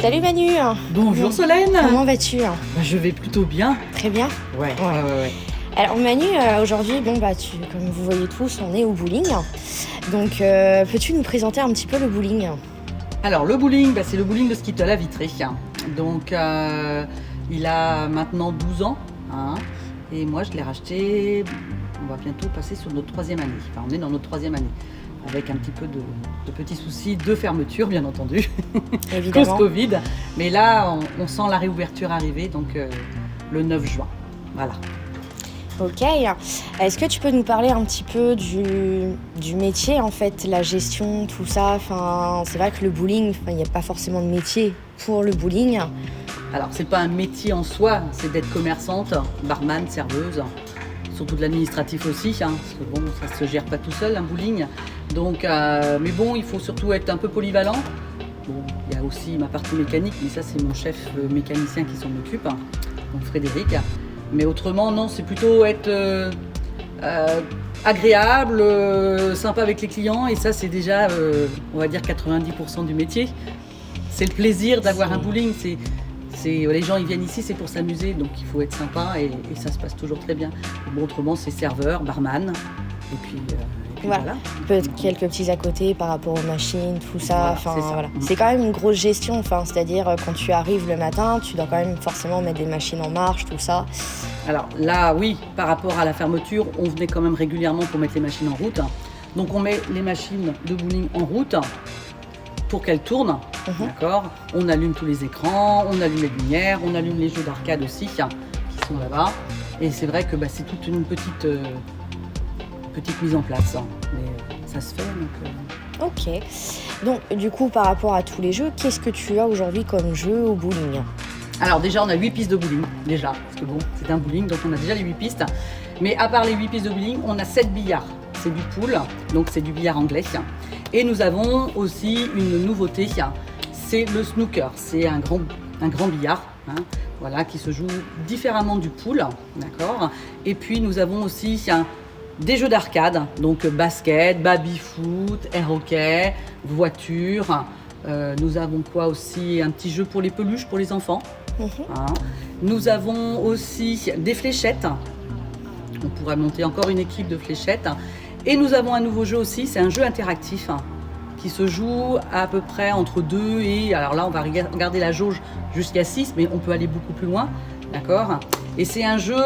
Salut Manu. Bonjour Solène. Comment vas-tu? Je vais plutôt bien. Très bien. Ouais. Alors Manu, aujourd'hui, comme vous voyez tous, on est au bowling. Donc, peux-tu nous présenter un petit peu le bowling? Alors le bowling, c'est le bowling de Skittle à Vitré. Donc il a maintenant 12 ans. Et moi je l'ai racheté, on va bientôt passer sur notre 3e année. Enfin on est dans notre 3e année. Avec un petit peu de petits soucis de fermeture, bien entendu, Évidemment. cause Covid. Mais là, on sent la réouverture arriver, donc le 9 juin. Voilà. Ok. Est-ce que tu peux nous parler un petit peu du métier, en fait, la gestion, tout ça? Enfin, c'est vrai que le bowling, il n'y a pas forcément de métier pour le bowling. Alors, c'est pas un métier en soi, c'est d'être commerçante, barman, serveuse. Surtout de l'administratif aussi, parce que bon, ça se gère pas tout seul, un bowling. Donc, mais bon, il faut surtout être un peu polyvalent. Bon, il y a aussi ma partie mécanique, mais ça c'est mon chef mécanicien qui s'en occupe, donc Frédéric. Mais autrement, non, c'est plutôt être agréable, sympa avec les clients, et ça c'est déjà, on va dire 90% du métier. C'est le plaisir d'avoir un bowling. Les gens ils viennent ici, c'est pour s'amuser, donc il faut être sympa et ça se passe toujours très bien. Bon, autrement, c'est serveur, barman, et puis voilà. Peut-être quelques petits à côté par rapport aux machines, tout ça. Voilà. C'est quand même une grosse gestion, c'est-à-dire quand tu arrives le matin, tu dois quand même forcément mettre des machines en marche, tout ça. Alors là, oui, par rapport à la fermeture, on venait quand même régulièrement pour mettre les machines en route. Donc on met les machines de bowling en route pour qu'elles tournent. D'accord. On allume tous les écrans, on allume les lumières, on allume les jeux d'arcade aussi qui sont là-bas. Et c'est vrai que c'est toute une petite mise en place. Mais ça se fait. Ok. Donc du coup, par rapport à tous les jeux, qu'est-ce que tu as aujourd'hui comme jeu au bowling? Alors déjà, on a 8 pistes de bowling, déjà. Parce que bon, c'est un bowling, donc on a déjà les 8 pistes. Mais à part les 8 pistes de bowling, on a 7 billards. C'est du pool, donc c'est du billard anglais. Et nous avons aussi une nouveauté, c'est le snooker. C'est un grand billard, voilà, qui se joue différemment du pool, d'accord. Et puis nous avons aussi des jeux d'arcade, donc basket, baby-foot, air hockey, voiture. Nous avons quoi aussi? Un petit jeu pour les peluches, pour les enfants. Nous avons aussi des fléchettes. On pourrait monter encore une équipe de fléchettes. Et nous avons un nouveau jeu aussi, c'est un jeu interactif qui se joue à peu près entre 2 et... Alors là, on va regarder la jauge jusqu'à 6, mais on peut aller beaucoup plus loin, d'accord? Et c'est un jeu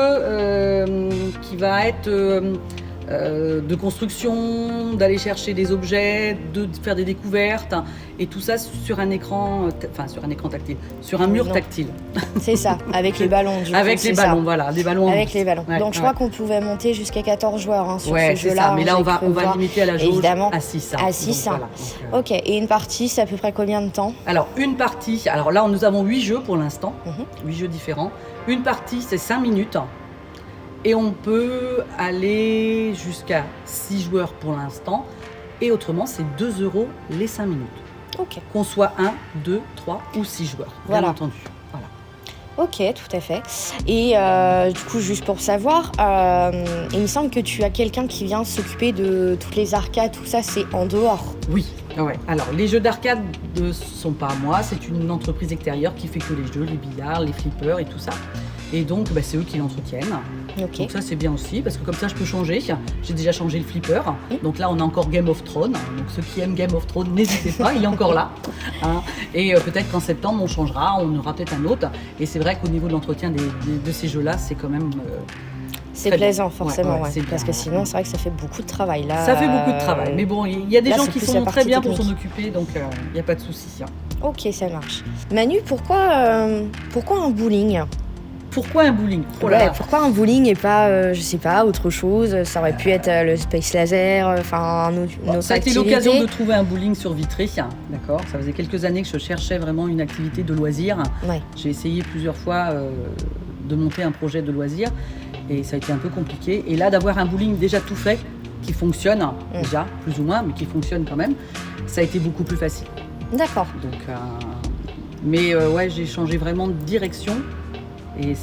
qui va être de construction, d'aller chercher des objets, de faire des découvertes, et tout ça sur un écran, tactile, sur un mur tactile. C'est ça, avec les ballons. Avec les ballons, voilà, les ballons. Avec les ballons. Donc je crois qu'on pouvait monter jusqu'à 14 joueurs sur ce jeu-là. Ça. Mais là, on va limiter à la jauge à 6. À 6. Voilà. Ok, et une partie, c'est à peu près combien de temps? Alors, une partie, là, nous avons 8 jeux pour l'instant, 8 jeux différents. Une partie, c'est 5 minutes. Et on peut aller jusqu'à 6 joueurs pour l'instant. Et autrement, c'est 2 € les 5 minutes. Ok. Qu'on soit 1, 2, 3 ou 6 joueurs, bien entendu. Voilà. Ok, tout à fait. Et du coup, juste pour savoir, il me semble que tu as quelqu'un qui vient s'occuper de toutes les arcades, tout ça, c'est en dehors. Oui. Ouais. Alors, les jeux d'arcade ne sont pas à moi. C'est une entreprise extérieure qui fait que les jeux, les billards, les flippers et tout ça. Et donc, c'est eux qui l'entretiennent. Okay. Donc ça, c'est bien aussi, parce que comme ça, je peux changer. J'ai déjà changé le flipper. Donc là, on a encore Game of Thrones. Donc ceux qui aiment Game of Thrones, n'hésitez pas, il est encore là. Et peut-être qu'en septembre, on changera, on aura peut-être un autre. Et c'est vrai qu'au niveau de l'entretien de ces jeux-là, c'est quand même... c'est plaisant, forcément, ouais, parce que sinon, c'est vrai que ça fait beaucoup de travail. Là, ça fait beaucoup de travail. Mais bon, il y a des gens qui sont très bien pour s'en occuper, donc il n'y a pas de souci. Ok, ça marche. Manu, pourquoi un bowling? Pourquoi un bowling? Pourquoi un bowling et pas, je sais pas, autre chose? Ça aurait pu être le Space Laser, une autre ça a été activité. l'occasion de trouver un bowling sur Vitré, d'accord. Ça faisait quelques années que je cherchais vraiment une activité de loisir. Ouais. J'ai essayé plusieurs fois de monter un projet de loisir et ça a été un peu compliqué. Et là, d'avoir un bowling déjà tout fait, qui fonctionne déjà, plus ou moins, mais qui fonctionne quand même, ça a été beaucoup plus facile. D'accord. Donc, j'ai changé vraiment de direction. Et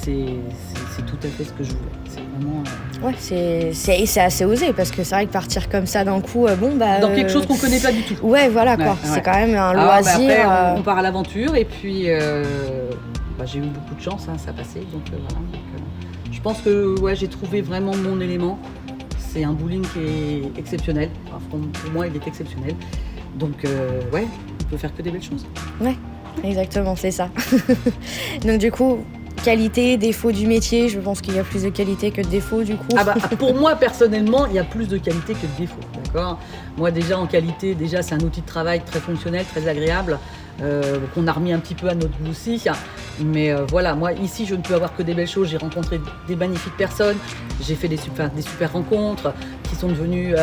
c'est tout à fait ce que je voulais. C'est vraiment... Ouais, c'est assez osé parce que c'est vrai que partir comme ça d'un coup, dans quelque chose qu'on connaît pas du tout. Ouais, voilà quoi. Ouais. C'est quand même un Bah loisir. après, on part à l'aventure et puis j'ai eu beaucoup de chance, ça a passé. Donc voilà. Je pense que j'ai trouvé vraiment mon élément. C'est un bowling qui est exceptionnel. Enfin, pour moi, il est exceptionnel. Donc on peut faire que des belles choses. Ouais, exactement, c'est ça. Donc du coup, qualité, défaut du métier, je pense qu'il y a plus de qualité que de défaut du coup. Pour moi personnellement, il y a plus de qualité que de défaut, d'accord ? Moi déjà en qualité, c'est un outil de travail très fonctionnel, très agréable, qu'on a remis un petit peu à notre goût aussi. Mais voilà, moi ici je ne peux avoir que des belles choses. J'ai rencontré des magnifiques personnes, j'ai fait des super rencontres qui sont devenues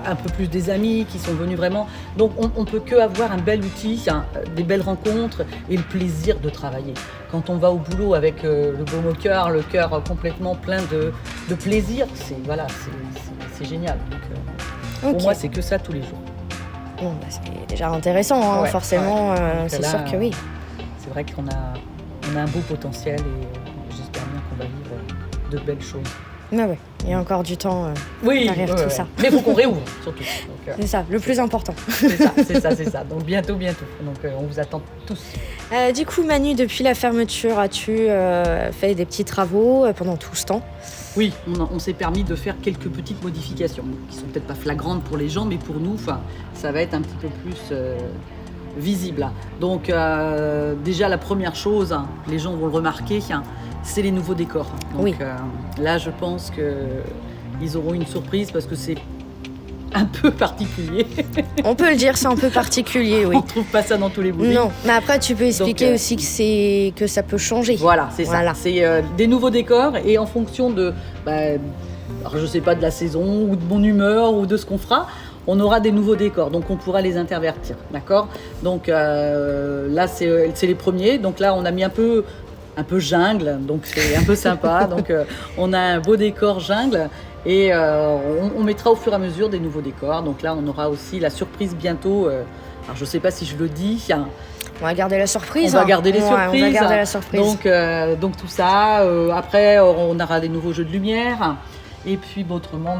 un peu plus des amis, qui sont venus vraiment. Donc on peut que avoir un bel outil, des belles rencontres et le plaisir de travailler. Quand on va au boulot avec le baume au cœur, le cœur complètement plein de plaisir, c'est génial. Donc, pour moi, c'est que ça tous les jours. Bon, c'est déjà intéressant, forcément, c'est sûr que oui. C'est vrai qu'on a un beau potentiel et j'espère bien qu'on va vivre de belles choses. Ouais, il y a encore du temps derrière tout ça. Mais il faut qu'on réouvre, surtout. Donc, c'est ça, le plus important. C'est ça. Donc bientôt. Donc on vous attend tous. Du coup, Manu, depuis la fermeture, as-tu fait des petits travaux pendant tout ce temps ? Oui, on s'est permis de faire quelques petites modifications, qui sont peut-être pas flagrantes pour les gens, mais pour nous, ça va être un petit peu plus visible. Donc déjà, la première chose, les gens vont le remarquer, c'est les nouveaux décors. Donc là, je pense qu'ils auront une surprise parce que c'est un peu particulier. On peut le dire, c'est un peu particulier, oui. On trouve pas ça dans tous les bowling. Non, mais après, tu peux expliquer aussi que ça peut changer. Voilà, c'est ça. C'est des nouveaux décors et en fonction de, alors je sais pas, de la saison ou de mon humeur ou de ce qu'on fera, on aura des nouveaux décors, donc on pourra les intervertir, d'accord ? Donc là, c'est les premiers. Donc là, on a mis un peu jungle, donc c'est un peu sympa. Donc on a un beau décor jungle et on mettra au fur et à mesure des nouveaux décors. Donc là, on aura aussi la surprise bientôt. Alors je sais pas si je le dis. On va garder la surprise. On va garder les surprises. On va garder la surprise. Donc tout ça. Après, on aura des nouveaux jeux de lumière. Et puis autrement,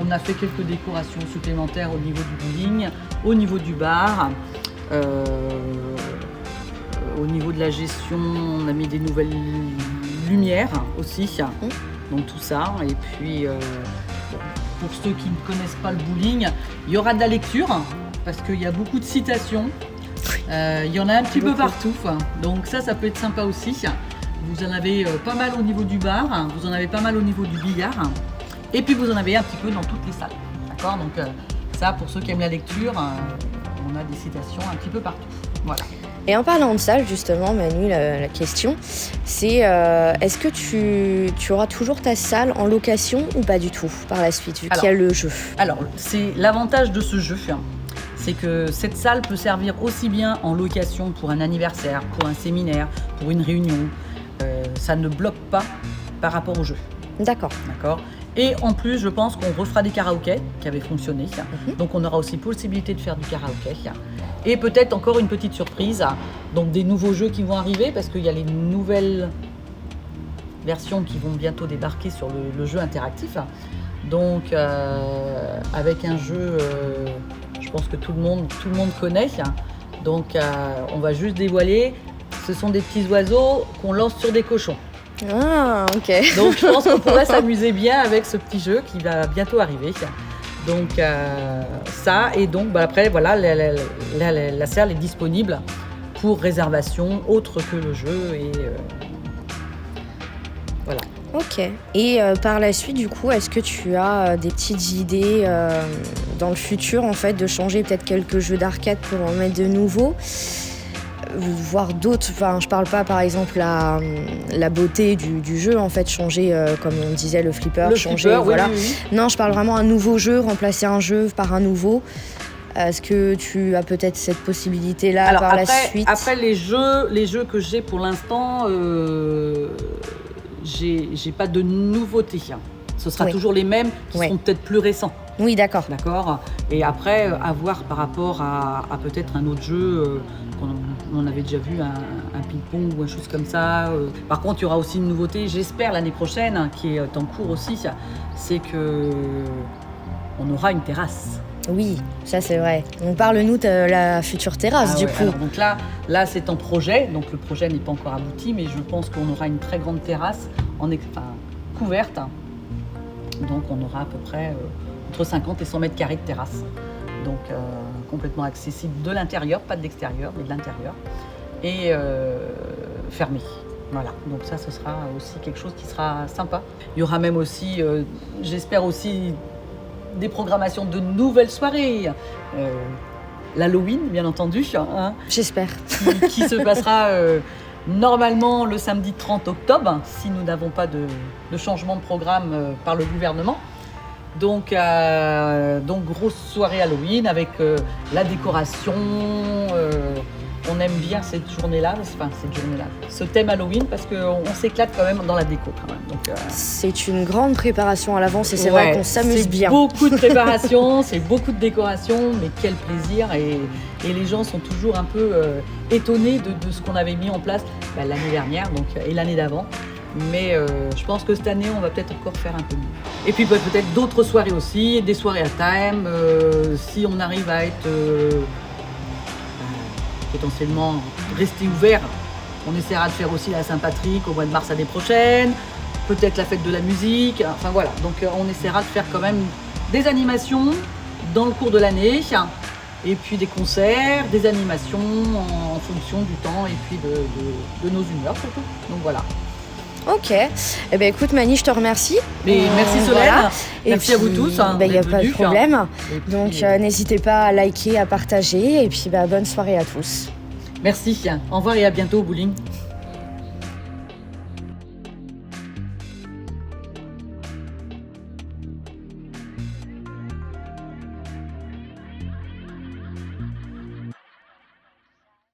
on a fait quelques décorations supplémentaires au niveau du bowling, au niveau du bar. Au niveau de la gestion, on a mis des nouvelles lumières aussi. Donc tout ça. Et puis, pour ceux qui ne connaissent pas le bowling, il y aura de la lecture parce qu'il y a beaucoup de citations. Il y en a un petit peu partout. Donc ça peut être sympa aussi. Vous en avez pas mal au niveau du bar, vous en avez pas mal au niveau du billard. Et puis vous en avez un petit peu dans toutes les salles. D'accord ? Donc ça, pour ceux qui aiment la lecture, on a des citations un petit peu partout. Voilà. Et en parlant de salle, justement, Manu, la question, c'est est-ce que tu auras toujours ta salle en location ou pas du tout par la suite, vu qu'il y a le jeu ? Alors, c'est l'avantage de ce jeu, c'est que cette salle peut servir aussi bien en location pour un anniversaire, pour un séminaire, pour une réunion. Ça ne bloque pas par rapport au jeu. D'accord. Et en plus, je pense qu'on refera des karaokés qui avaient fonctionné. Donc, on aura aussi possibilité de faire du karaoké. Et peut-être encore une petite surprise, donc des nouveaux jeux qui vont arriver parce qu'il y a les nouvelles versions qui vont bientôt débarquer sur le jeu interactif. Donc avec un jeu, je pense que tout le monde connaît. Donc on va juste dévoiler, ce sont des petits oiseaux qu'on lance sur des cochons. Ah, ok. Donc je pense qu'on pourrait s'amuser bien avec ce petit jeu qui va bientôt arriver. Donc ça, et donc après voilà, la salle est disponible pour réservation autre que le jeu et voilà. Ok. Et par la suite, du coup, est-ce que tu as des petites idées dans le futur en fait de changer peut-être quelques jeux d'arcade pour en mettre de nouveaux, voire d'autres, enfin je parle pas par exemple la beauté du jeu en fait, changer comme on disait le flipper, voilà. Oui. Non, je parle vraiment un nouveau jeu, remplacer un jeu par un nouveau. Est-ce que tu as peut-être cette possibilité-là la suite ? Après les jeux que j'ai pour l'instant, j'ai pas de nouveauté. Ce sera Oui. toujours les mêmes qui Ouais. seront peut-être plus récents. Oui, d'accord. D'accord. Et après, à voir par rapport à peut-être un autre jeu, on avait déjà vu, un ping-pong ou une chose comme ça. Par contre, il y aura aussi une nouveauté, j'espère, l'année prochaine, qui est en cours aussi, c'est que on aura une terrasse. Oui, ça c'est vrai. On parle-nous de la future terrasse, Ah du ouais, coup. alors, donc là c'est en projet, donc le projet n'est pas encore abouti, mais je pense qu'on aura une très grande terrasse couverte. Donc on aura à peu près entre 50 et 100 mètres carrés de terrasse. Donc complètement accessible de l'intérieur, pas de l'extérieur, mais de l'intérieur. Et fermé. Voilà, donc ça ce sera aussi quelque chose qui sera sympa. Il y aura même aussi, j'espère aussi, des programmations de nouvelles soirées. L'Halloween, bien entendu, hein, J'espère. qui se passera normalement le samedi 30 octobre, si nous n'avons pas de changement de programme par le gouvernement. Donc grosse soirée Halloween avec la décoration. On aime bien cette journée-là, ce thème Halloween, parce qu'on s'éclate quand même dans la déco quand même. Donc, C'est une grande préparation à l'avance et c'est vrai qu'on s'amuse bien. C'est beaucoup de préparation, c'est beaucoup de décoration, mais quel plaisir. Et les gens sont toujours un peu étonnés de ce qu'on avait mis en place l'année dernière et l'année d'avant. Mais je pense que cette année, on va peut-être encore faire un peu mieux. Et puis peut-être d'autres soirées aussi, des soirées à thème. Si on arrive à être potentiellement rester ouvert, on essaiera de faire aussi la Saint-Patrick au mois de mars l'année prochaine. Peut-être la fête de la musique. Enfin voilà, donc on essaiera de faire quand même des animations dans le cours de l'année. Et puis des concerts, des animations en fonction du temps et puis de nos humeurs surtout. Donc voilà. Ok. Eh ben écoute Mani, je te remercie. Mais merci Solène, Voilà. merci à vous tous. Il n'y a d'être pas de venus. problème. Et puis, Donc n'hésitez pas à liker, à partager. Et puis bonne soirée à tous. merci, au revoir et à bientôt au bowling.